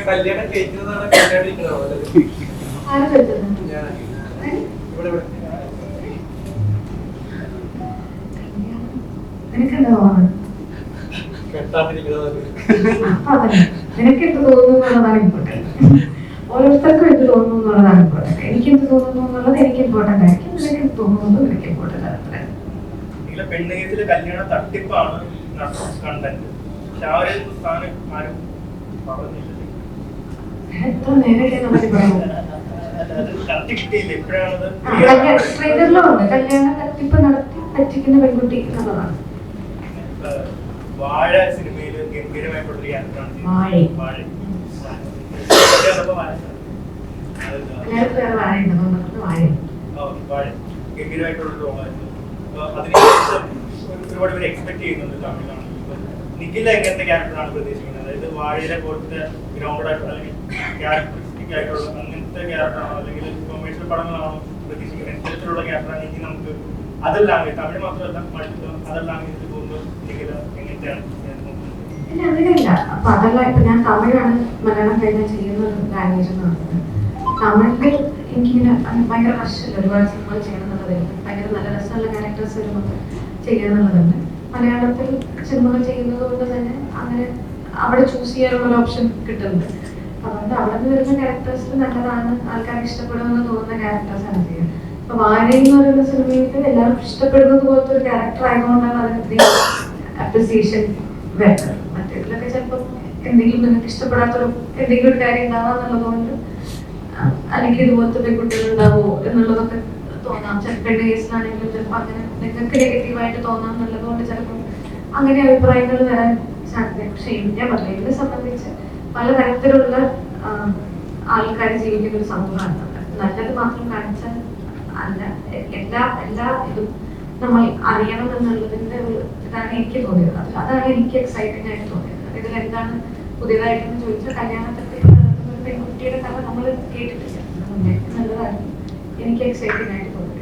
കല്യാണം കഴിക്കുന്നതാണ് കല്യാണിക്കുന്നതാണോ? നിനക്കെന്താ തോന്നുന്നത്? നിനക്കെന്ത് തോന്നുന്നു എന്നുള്ളതാണ് ഇമ്പോർട്ടൻറ്റ്. ഓരോരുത്തർക്കും എന്ത് തോന്നുന്നു എന്നുള്ളതാണ് ഇമ്പോർട്ടൻറ്റ്. എനിക്കെന്ത് തോന്നുന്നു എന്നുള്ളത് എനിക്ക് ഇമ്പോർട്ടൻ്റ് ആയിരിക്കും, നിനക്ക് എന്ത് തോന്നുന്നു നിനക്ക് ഇമ്പോർട്ടൻ്റ് ആണ്. പെണ്ണുകേസിലെ കല്യാണ തട്ടിപ്പാണ് കണ്ടന്റ്. പക്ഷെ ആ ഒരു സ്ഥാനം ആരും പറഞ്ഞില്ല. എത്ര നേരത്തെ നമുക്ക് പറയാം. കല്യാണ തട്ടിപ്പ് നടത്തി പറ്റിക്കുന്ന പെൺകുട്ടി എന്നുള്ളതാണ്. വാഴ സിനിമയില് ഗംഭീരമായിട്ടുള്ളൊരു യാത്രയാണ്. ഗംഭീരമായിട്ടുള്ള റോളായിരുന്നു. അതിനുശേഷം ഒരുപാട് പേര് എക്സ്പെക്ട് ചെയ്യുന്നുണ്ട് തമിഴിലാണ്. നിഖില എങ്ങനത്തെ ക്യാരക്ടറാണ് പ്രതീക്ഷിക്കുന്നത്? അതായത് വാഴയിലെ പോലത്തെ ഗ്രൗണ്ടഡ് ആയിട്ടുള്ള അല്ലെങ്കിൽ ക്യാരക്ടറിസ്റ്റിക് ആയിട്ടുള്ള അങ്ങനത്തെ ക്യാരക്ടറാണോ, അല്ലെങ്കിൽ കൊമേഴ്ഷ്യൽ പടങ്ങളാണോ പ്രതീക്ഷിക്കുന്നത്? ഇത്തരത്തിലുള്ള ക്യാരക്ടറാണെങ്കിൽ നമുക്ക് അതർ ലാംഗ്വേജ്, തമിഴ് മാത്രമല്ല മൾട്ടിപ്പിൾ അതർ ലാംഗ്വേജിൽ പോകുമ്പോൾ നിഖില എങ്ങനത്തെയാണ്? അങ്ങനെയല്ല. അപ്പൊ അതല്ല, ഇപ്പൊ ഞാൻ തമിഴാണ് മലയാളം കഴിഞ്ഞാൽ ചെയ്യുന്ന ലാംഗ്വേജ് എന്ന് പറയുന്നത്. തമിഴിൽ എനിക്കിങ്ങനെ ഭയങ്കര റഷല്ല, ഒരുപാട് സിനിമകൾ ചെയ്യണമെന്നുള്ളതായിരുന്നു. ഭയങ്കര നല്ല രസമുള്ള ക്യാരക്ടേഴ്സ് വരുമ്പോൾ ചെയ്യാന്നുള്ളതുണ്ട്. മലയാളത്തിൽ സിനിമകൾ ചെയ്യുന്നത് കൊണ്ട് തന്നെ അങ്ങനെ അവിടെ ചൂസ് ചെയ്യാനുള്ള ഓപ്ഷൻ കിട്ടുന്നുണ്ട്. അതുകൊണ്ട് അവിടെ നിന്ന് വരുന്ന ക്യാരക്ടേഴ്സിൽ നല്ലതാണ്, ആൾക്കാർക്ക് ഇഷ്ടപ്പെടുമെന്ന് തോന്നുന്ന ക്യാരക്ടേഴ്സാണ് ചെയ്യുക. ഇപ്പൊ വാഴ എന്ന് പറയുന്ന സിനിമയിൽ എല്ലാവർക്കും ഇഷ്ടപ്പെടുന്നത് പോലത്തെ ഒരു ക്യാരക്ടർ ആയതുകൊണ്ടാണ് അതിന് അപ്രിസിയേഷൻ വേണ്ടത്. മറ്റേതിലൊക്കെ ചിലപ്പോൾ എന്തെങ്കിലും നിങ്ങൾക്ക് ഇഷ്ടപ്പെടാത്തൊരു എന്തെങ്കിലും ഒരു കാര്യം ഉണ്ടാവാന്നുള്ളതുകൊണ്ട്, അല്ലെങ്കിൽ ഇതുപോലത്തെ പെൺകുട്ടികൾ ഉണ്ടാവുമോ എന്നുള്ളതൊക്കെ തോന്നാം. ചിലപ്പോൾ കേസിലാണെങ്കിലും ചിലപ്പോൾ അങ്ങനെ നിങ്ങൾക്ക് നെഗറ്റീവായിട്ട് തോന്നാം എന്നുള്ളതുകൊണ്ട് ചിലപ്പോൾ അങ്ങനെ അഭിപ്രായങ്ങൾ വരാൻ സാധ്യത. പക്ഷെ ഞാൻ പറഞ്ഞു, ഇതിനെ സംബന്ധിച്ച് പലതരത്തിലുള്ള ആൾക്കാർ ജീവിക്കുന്ന ഒരു സമൂഹമാണ്. നല്ലത് മാത്രം കാണിച്ചാൽ അല്ല, എല്ലാ ഇതും നമ്മൾ അറിയണം എന്നുള്ളതിന്റെ ഒരു ഇതാണ് എനിക്ക് തോന്നിയത്. അതാണ് എനിക്ക് എക്സൈറ്റിംഗ് ആയിട്ട് തോന്നിയത്. ഇതിൽ എന്താണ് പുതിയതായിട്ടെന്ന് ചോദിച്ചാൽ, കല്യാണത്തിൽ പെൺകുട്ടിയുടെ കഥ നമ്മൾ കേട്ടിട്ടില്ല. നല്ലതായിരുന്നു, എനിക്ക് എക്സൈറ്റിംഗ് ആയിട്ട് തോന്നി.